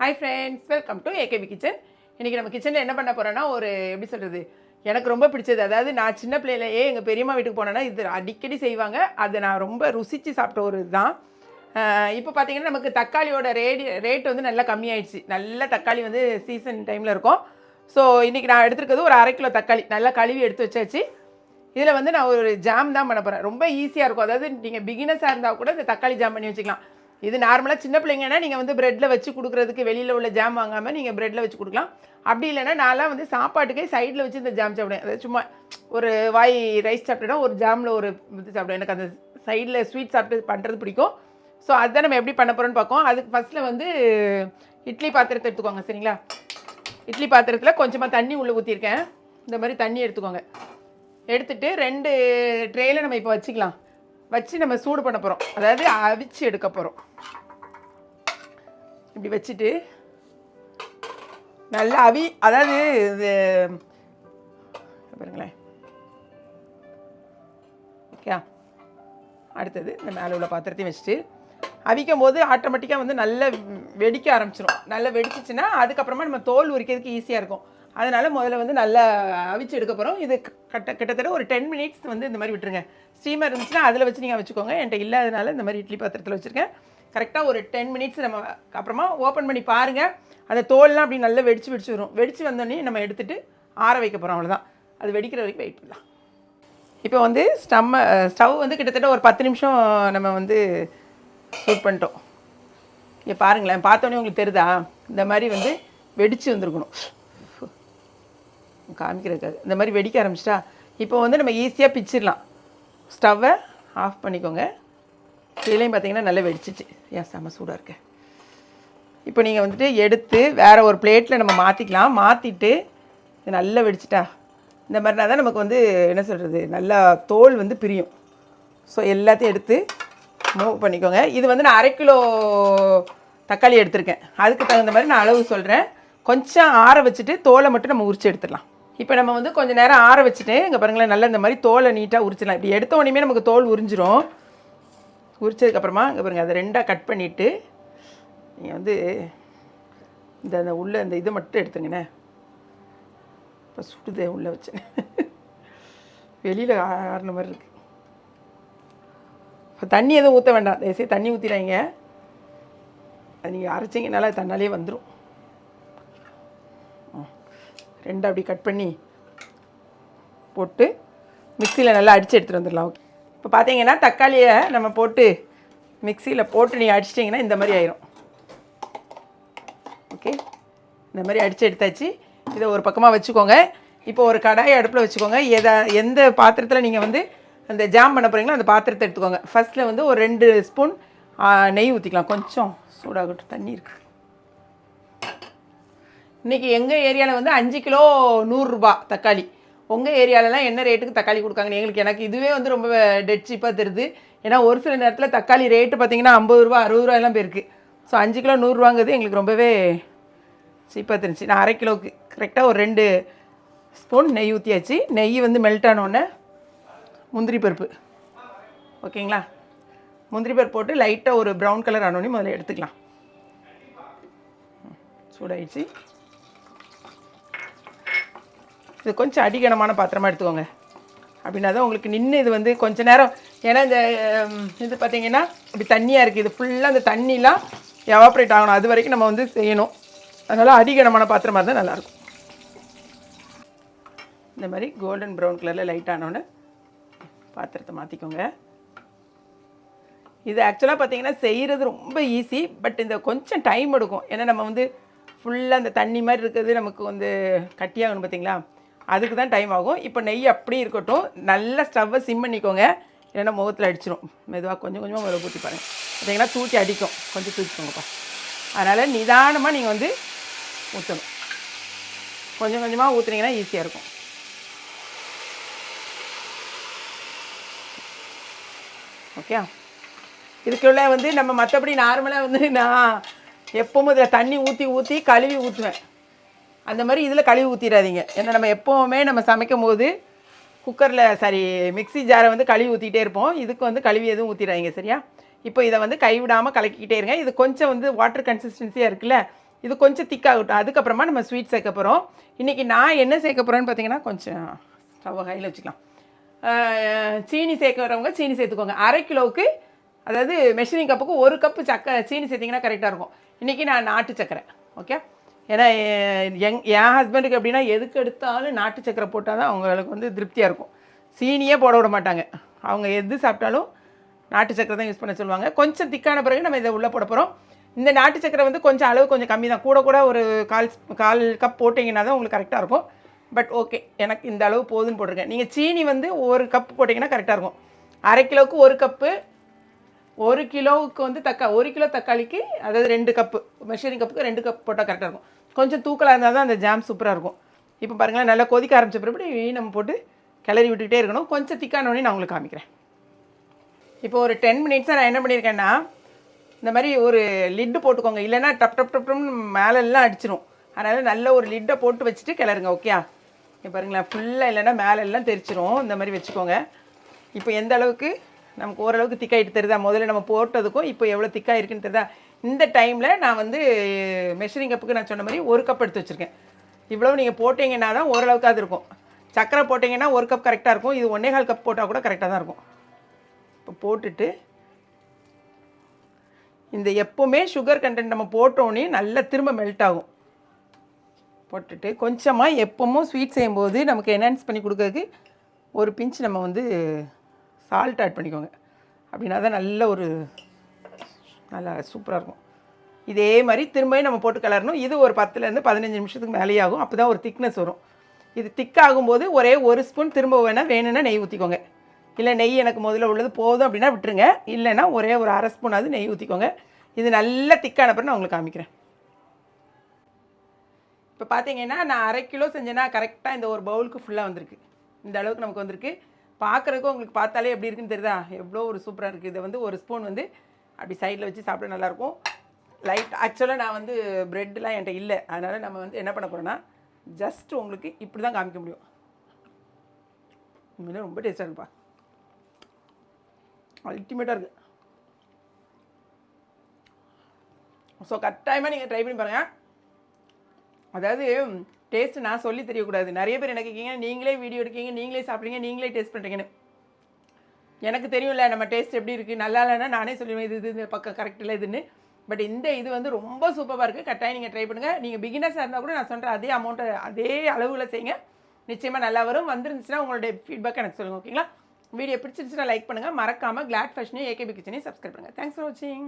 Hi friends, welcome to AKP kitchen. இன்றைக்கி நம்ம கிச்சனில் என்ன பண்ண போகிறோன்னா, ஒரு எப்படி சொல்கிறது, எனக்கு ரொம்ப பிடிச்சது. அதாவது நான் சின்ன பிள்ளையிலேயே எங்கள் பெரியம்மா வீட்டுக்கு போனேன்னா இது அடிக்கடி செய்வாங்க. அதை நான் ரொம்ப ருசித்து சாப்பிட்ட ஒரு இதுதான். இப்போ பார்த்தீங்கன்னா நமக்கு தக்காளியோட ரேட் வந்து நல்லா கம்மியாயிடுச்சு. நல்ல தக்காளி வந்து சீசன் டைமில் இருக்கும். ஸோ இன்றைக்கி நான் எடுத்துருக்கிறது ஒரு 1/2 கிலோ தக்காளி நல்லா கழுவி எடுத்து வச்சாச்சு. இதில் வந்து நான் ஒரு ஜாம் தான் பண்ண போகிறேன். ரொம்ப ஈஸியாக இருக்கும். அதாவது நீங்கள் பிகினர்ஸாக இருந்தால் கூட இந்த தக்காளி ஜாம் பண்ணி வச்சுக்கலாம். இது நார்மலாக சின்ன பிள்ளைங்கன்னா நீங்கள் வந்து ப்ரெட்டில் வச்சு கொடுக்குறதுக்கு வெளியில் உள்ள ஜாம் வாங்காமல் நீங்கள் ப்ரெட்டில் வச்சு கொடுக்கலாம். அப்படி இல்லைன்னா நான்லாம் வந்து சாப்பாட்டுக்கே சைடில் வச்சு இந்த ஜாம் சாப்பிடுவேன். அதாவது சும்மா ஒரு வாய் ரைஸ் சாப்பிட்டேன்னா ஒரு ஜாமில் ஒரு இது சாப்பிடுவேன். எனக்கு அந்த சைடில் ஸ்வீட் சாப்பிட்டு பண்ணுறது பிடிக்கும். ஸோ அதுதான் நம்ம எப்படி பண்ண போகிறோன்னு பார்ப்போம். அதுக்கு ஃபஸ்ட்டில் வந்து இட்லி பாத்திரத்தை எடுத்துக்கோங்க, சரிங்களா? இட்லி பாத்திரத்தில் கொஞ்சமாக தண்ணி உள்ளே ஊற்றிருக்கேன். இந்த மாதிரி தண்ணி எடுத்துக்கோங்க. எடுத்துகிட்டு 2 ட்ரேயில் நம்ம இப்போ வச்சுக்கலாம். வச்சு நம்ம சூடு பண்ண போகிறோம். அதாவது அவிச்சு எடுக்க போகிறோம். இப்படி வச்சுட்டு நல்லா அதாவது இது பாருங்களேன். ஓகே, அடுத்தது இந்த மேலே உள்ள பாத்திரத்தையும் வச்சுட்டு அவிக்கும் போது ஆட்டோமேட்டிக்காக வந்து நல்லா வெடிக்க ஆரம்பிச்சிடும். நல்லா வெடிச்சிச்சுன்னா அதுக்கப்புறமா நம்ம தோல் உரிக்கிறதுக்கு ஈஸியாக இருக்கும். அதனால் முதல்ல வந்து நல்லா அவிச்சு எடுக்க போகிறோம். இது கிட்டத்தட்ட ஒரு 10 மினிட்ஸ் வந்து இந்த மாதிரி விட்டுருங்க. ஸ்டீமர் இருந்துச்சுன்னா அதில் வச்சு நீங்கள் வச்சுக்கோங்க. என்கிட்ட இல்லாதனால இந்த மாதிரி இட்லி பாத்திரத்தில் வச்சுருக்கேன். கரெக்டாக ஒரு 10 மினிட்ஸ் நம்ம அப்புறமா ஓப்பன் பண்ணி பாருங்கள். அந்த தோல்லாம் அப்படி நல்லா வெடிச்சு வரும். வெடிச்சு வந்தோடனே நம்ம எடுத்துகிட்டு ஆற வைக்க போகிறோம். அவ்வளோதான். அது வெடிக்கிற வரைக்கும் வெயிட் பண்ணலாம். இப்போ வந்து ஸ்டவ் வந்து கிட்டத்தட்ட ஒரு 10 நிமிஷம் நம்ம வந்து சூட் பண்ணிட்டோம். இங்கே பாருங்களேன், பார்த்தோன்னே உங்களுக்கு தெரியுதா? இந்த மாதிரி வந்து வெடித்து வந்துருக்கணும். காமிக்கிறதுக்காக இந்த மாதிரி வெடிக்க ஆரம்பிச்சிட்டா இப்போ வந்து நம்ம ஈஸியாக பிச்சிடலாம். ஸ்டவ்வை ஆஃப் பண்ணிக்கோங்க. இதுலேயும் பார்த்தீங்கன்னா நல்லா வெடிச்சிச்சு. ஏன் செம்ம சூடாக இருக்கு. இப்போ நீங்கள் வந்துட்டு எடுத்து வேறு ஒரு பிளேட்டில் நம்ம மாற்றிக்கலாம். மாற்றிட்டு நல்லா வெடிச்சிட்டா இந்த மாதிரினா தான் நமக்கு வந்து என்ன சொல்கிறது, நல்லா தோல் வந்து பிரியும். ஸோ எல்லாத்தையும் எடுத்து மூவ் பண்ணிக்கோங்க. இது வந்து நான் 1/2 கிலோ தக்காளி எடுத்திருக்கேன். அதுக்கு தகுந்த மாதிரி நான் அளவு சொல்கிறேன். கொஞ்சம் ஆற வச்சுட்டு தோலை மட்டும் நம்ம உரிச்சு எடுத்துடலாம். இப்போ நம்ம வந்து கொஞ்சம் நேரம் ஆற வச்சுட்டு இங்கே பாருங்களேன், நல்லா இந்த மாதிரி தோலை நீட்டாக உரிச்சிடலாம். இப்படி எடுத்த உடனே நமக்கு தோல் உரிஞ்சிரும். உரிச்சதுக்கப்புறமா இங்கே பாருங்கள், அதை 2ஆக கட் பண்ணிவிட்டு நீங்கள் வந்து இந்த உள்ளே இந்த இது மட்டும் எடுத்துங்கண்ணே. இப்போ சுடுதே உள்ளே வச்சேன். வெளியில் ஆறின மாதிரி இருக்குது. இப்போ தண்ணி எதுவும் ஊற்ற வேண்டாம். தயவுசெய்து தண்ணி ஊற்றிடாங்க. அது நீங்கள் அரைச்சிங்கனால தன்னாலே வந்துடும். 2 அப்படி கட் பண்ணி போட்டு மிக்சியில் நல்லா அடித்து எடுத்துகிட்டு வந்துடலாம். ஓகே, இப்போ பார்த்தீங்கன்னா தக்காளியை நம்ம போட்டு மிக்சியில் போட்டு நீங்கள் அடிச்சிட்டிங்கன்னா இந்த மாதிரி ஆயிரும். ஓகே, இந்த மாதிரி அடித்து எடுத்தாச்சு. இதை ஒரு பக்கமாக வச்சுக்கோங்க. இப்போ ஒரு கடாயை அடுப்பில் வச்சுக்கோங்க. எந்த பாத்திரத்தில் நீங்கள் வந்து அந்த ஜாம் பண்ண போகிறீங்களோ அந்த பாத்திரத்தை எடுத்துக்கோங்க. ஃபஸ்ட்டில் வந்து ஒரு 2 ஸ்பூன் நெய் ஊற்றிக்கலாம். கொஞ்சம் சூடாகட்டும். தண்ணி இருக்குது. இன்றைக்கி எங்கள் ஏரியாவில் வந்து 5 கிலோ 100 ரூபா தக்காளி. உங்கள் ஏரியாலலாம் என்ன ரேட்டுக்கு தக்காளி கொடுக்காங்கன்னு எனக்கு இதுவே வந்து ரொம்ப டெட் சீப்பாக தெரியுது. ஏன்னா ஒரு சில நேரத்தில் தக்காளி ரேட்டு பார்த்திங்கன்னா 50 ரூபா 60 ரூபாயெல்லாம் போயிருக்கு. ஸோ 5 கிலோ 100 ரூபாங்கிறது எங்களுக்கு ரொம்பவே சீப்பாக தெரிஞ்சு. நான் 1/2 கிலோவுக்கு கரெக்டாக ஒரு 2 ஸ்பூன் நெய் ஊற்றியாச்சு. நெய் வந்து மெல்ட் ஆனோடனே முந்திரி பருப்பு, ஓகேங்களா? முந்திரி பருப்பு போட்டு லைட்டாக ஒரு ப்ரௌன் கலர் ஆனோடனே முதல்ல எடுத்துக்கலாம். சூடாயிடுச்சு. இது கொஞ்சம் அடிகனமான பாத்திரமாக எடுத்துக்கோங்க. அப்படின்னா தான் உங்களுக்கு நின்று இது வந்து கொஞ்சம் நேரம். ஏன்னா இந்த இது பார்த்திங்கன்னா இப்படி தண்ணியாக இருக்குது. இது ஃபுல்லாக அந்த தண்ணிலாம் எவாப்ரேட் ஆகணும். அது வரைக்கும் நம்ம வந்து செய்யணும். அதனால் அடிகனமான பாத்திரமாக இருந்தால் நல்லாயிருக்கும். இந்த மாதிரி கோல்டன் ப்ரௌன் கலரில் லைட் ஆனோன்னு பாத்திரத்தை மாற்றிக்கோங்க. இது ஆக்சுவலாக பார்த்திங்கன்னா செய்கிறது ரொம்ப ஈஸி. பட் இந்த கொஞ்சம் டைம் எடுக்கும். ஏன்னா நம்ம வந்து ஃபுல்லாக அந்த தண்ணி மாதிரி இருக்கிறது நமக்கு வந்து கட்டியாகணும் பார்த்திங்களா, அதுக்கு தான் டைம் ஆகும். இப்போ நெய் அப்படி இருக்கட்டும். நல்லா ஸ்டவ்வை சிம் பண்ணிக்கோங்க. இல்லைன்னா முகத்தில் அடிச்சிடும். மெதுவாக கொஞ்சம் கொஞ்சமாக முதல்ல ஊற்றி பாருங்கள். பார்த்திங்கன்னா தூக்கி அடிக்கும். கொஞ்சம் தூக்கிக்கோங்கப்பா. அதனால் நிதானமாக நீங்கள் வந்து ஊற்றணும். கொஞ்சம் கொஞ்சமாக ஊற்றுனீங்கன்னா ஈஸியாக இருக்கும். ஓகே, இதுக்குள்ளே வந்து நம்ம மற்றபடி நார்மலாக வந்து நான் எப்போவும் இதில் தண்ணி ஊற்றி கழுவி ஊற்றுவேன். அந்த மாதிரி இதில் கழுவி ஊற்றிடாதீங்க. ஏன்னா நம்ம எப்போவுமே நம்ம சமைக்கும் போது குக்கரில் மிக்ஸி ஜாரை வந்து கழுவி ஊற்றிக்கிட்டே இருப்போம். இதுக்கு வந்து கழுவி எதுவும் ஊற்றிடாதீங்க, சரியா? இப்போ இதை வந்து கைவிடாமல் கலக்கிக்கிட்டே இருங்க. இது கொஞ்சம் வந்து வாட்டர் கன்சிஸ்டன்சியாக இருக்குல்ல, இது கொஞ்சம் திக்காகட்டும். அதுக்கப்புறமா நம்ம ஸ்வீட் சேர்க்க போகிறோம். இன்றைக்கி நான் என்ன சேர்க்க போகிறேன்னு பார்த்தீங்கன்னா, கொஞ்சம் ஸ்டவ்வை கையில் வச்சுக்கலாம். சீனி சேர்க்குறவங்க சீனி சேர்த்துக்கோங்க. 1/2 கிலோவுக்கு, அதாவது மெஷரிங் கப்புக்கு 1 கப்பு சீனி சேர்த்திங்கன்னா கரெக்டாக இருக்கும். இன்றைக்கி நான் நாட்டு சக்கரை, ஓகே. ஏன்னா என் ஹஸ்பண்டுக்கு எப்படின்னா எதுக்கு எடுத்தாலும் நாட்டு சக்கரை போட்டால் தான் அவங்களுக்கு வந்து திருப்தியாக இருக்கும். சீனியே போட விட மாட்டாங்க. அவங்க எது சாப்பிட்டாலும் நாட்டு சக்கரை தான் யூஸ் பண்ண சொல்லுவாங்க. கொஞ்சம் திக்கான பிறகு நம்ம இதை உள்ளே போட போகிறோம். இந்த நாட்டு சக்கரை வந்து கொஞ்சம் அளவு கொஞ்சம் கம்மி தான். கூட ஒரு கால் கப் போட்டிங்கன்னா தான் உங்களுக்கு கரெக்டாக இருக்கும். பட் ஓகே, எனக்கு இந்த அளவு போதுன்னு போட்டிருக்கேன். நீங்கள் சீனி வந்து 1 கப் போட்டிங்கன்னா கரெக்டாக இருக்கும். 1/2 கிலோவுக்கு 1 கப்பு, 1 கிலோவுக்கு வந்து 1 கிலோ தக்காளிக்கு, அதாவது 2 கப்பு, மெஷரிங் கப்புக்கு 2 கப் போட்டால் கரெக்டாக இருக்கும். கொஞ்சம் தூக்கலாக இருந்தால் தான் அந்த ஜாம் சூப்பராக இருக்கும். இப்போ பாருங்களேன், நல்லா கொதிக்க ஆரம்பித்த பிறகு நம்ம போட்டு கிளறி விட்டுக்கிட்டே இருக்கணும். கொஞ்சம் திக்கானோடனே நான் உங்களுக்கு காமிக்கிறேன். இப்போ ஒரு 10 மினிட்ஸாக நான் என்ன பண்ணியிருக்கேன்னா, இந்த மாதிரி ஒரு லிட்டு போட்டுக்கோங்க. இல்லைன்னா டப்னு மேலெல்லாம் அடிச்சிடும். அதனால் நல்ல ஒரு லிட்டை போட்டு வச்சுட்டு கிளறுங்க, ஓகே. இப்போ பாருங்களேன், ஃபுல்லாக இல்லைன்னா மேலெல்லாம் தெரிச்சிரும். இந்த மாதிரி வச்சுக்கோங்க. இப்போ எந்த அளவுக்கு நமக்கு ஓரளவுக்கு திக்காயிட்டு தெரியுதா? முதல்ல நம்ம போட்டதுக்கும் இப்போ எவ்வளோ திக்காக இருக்குன்னு தெரியுதா? இந்த டைமில் நான் வந்து மெஷரிங் கப்புக்கு நான் சொன்ன மாதிரி 1 கப் எடுத்து வச்சுருக்கேன். இவ்வளவு நீங்கள் போட்டிங்கன்னா தான் ஓரளவுக்கு அது இருக்கும். சக்கரை போட்டிங்கன்னா 1 கப் கரெக்டாக இருக்கும். இது 1.25 கப் போட்டால் கூட கரெக்டாக தான் இருக்கும். இப்போ போட்டுட்டு இந்த எப்போவுமே சுகர் கண்டென்ட் நம்ம போட்டோன்னே நல்லா திரும்ப மெல்ட் ஆகும். போட்டுட்டு கொஞ்சமாக எப்போவும் ஸ்வீட் செய்யும்போது நமக்கு என்ஹான்ஸ் பண்ணி கொடுக்கறதுக்கு ஒரு பிஞ்ச் நம்ம வந்து சால்ட் ஆட் பண்ணிக்கோங்க. அப்படின்னா தான் நல்லா சூப்பராக இருக்கும். இதே மாதிரி திரும்பவும் நம்ம போட்டு கிளறணும். இது ஒரு 10லேருந்து 15 நிமிஷத்துக்கு மேலேயே ஆகும். அப்போ தான் ஒரு திக்னஸ் வரும். இது திக்காகும்போது ஒரே 1 ஸ்பூன் திரும்ப வேணும்னா நெய் ஊற்றிக்கோங்க. இல்லை நெய் எனக்கு முதல்ல உள்ளது போதும் அப்படின்னா விட்டுருங்க. இல்லைன்னா ஒரே ஒரு 1/2 ஸ்பூனாவது நெய் ஊற்றிக்கோங்க. இது நல்லா திக்கான அப்புறம் நான் உங்களுக்கு காமிக்கிறேன். இப்போ பார்த்தீங்கன்னா நான் 1/2 கிலோ செஞ்சேன்னா கரெக்டாக இந்த ஒரு பவுலுக்கு ஃபுல்லாக வந்திருக்கு. இந்த அளவுக்கு நமக்கு வந்திருக்கு. பார்க்குறதுக்கும் உங்களுக்கு பார்த்தாலே எப்படி இருக்குன்னு தெரியுதா? எவ்வளோ ஒரு சூப்பராக இருக்குது. இதை வந்து 1 ஸ்பூன் வந்து அப்படி சைடில் வச்சு சாப்பிட நல்லாயிருக்கும். ஆக்சுவலாக நான் வந்து ப்ரெட்லாம் என்கிட்ட இல்லை. அதனால் நம்ம வந்து என்ன பண்ண போகிறோன்னா, ஜஸ்ட் உங்களுக்கு இப்படி தான் காமிக்க முடியும். உண்மையிலே ரொம்ப டேஸ்ட்டாக இருக்குப்பா. அல்டிமேட்டாக இருக்குது. ஸோ கட்டாயமாக நீங்கள் ட்ரை பண்ணி பாருங்கள். அதாவது டேஸ்ட்டு நான் சொல்லி தெரியக்கூடாது. நிறைய பேர் என்ன கேட்கீங்க, நீங்களே வீடியோ எடுக்கீங்க, நீங்களே சாப்பிட்றீங்க, நீங்களே டேஸ்ட் பண்ணுறீங்கன்னு. எனக்கு தெரியும்ல நம்ம டேஸ்ட் எப்படி இருக்குது. நல்லா இல்லைன்னா நானே சொல்லுவேன் இது இந்த பக்கம் கரெக்ட் இல்லை இதுன்னு. பட் இது வந்து ரொம்ப சூப்பராக இருக்குது. கட்டாயம் நீங்கள் ட்ரை பண்ணுங்கள். நீங்கள் பிகினர்ஸாக இருந்தால் கூட நான் சொல்கிறேன் அதே அமௌண்ட்டை அதே அளவில் செய்யுங்க. நிச்சயமாக நல்லா வரும். வந்துருந்துச்சுன்னா உங்களுடைய ஃபீட்பேக் எனக்கு சொல்லுங்கள், ஓகேங்களா? வீடியோ பிடிச்சிருந்துச்சுன்னா லைக் பண்ணுங்கள். மறக்காமல் கிளாட் ஃபேஷனையும் ஏகேபி கிச்சனையும் சப்ஸ்கிரைப் பண்ணுங்கள். தேங்க்ஸ் ஃபார் வாட்சிங்.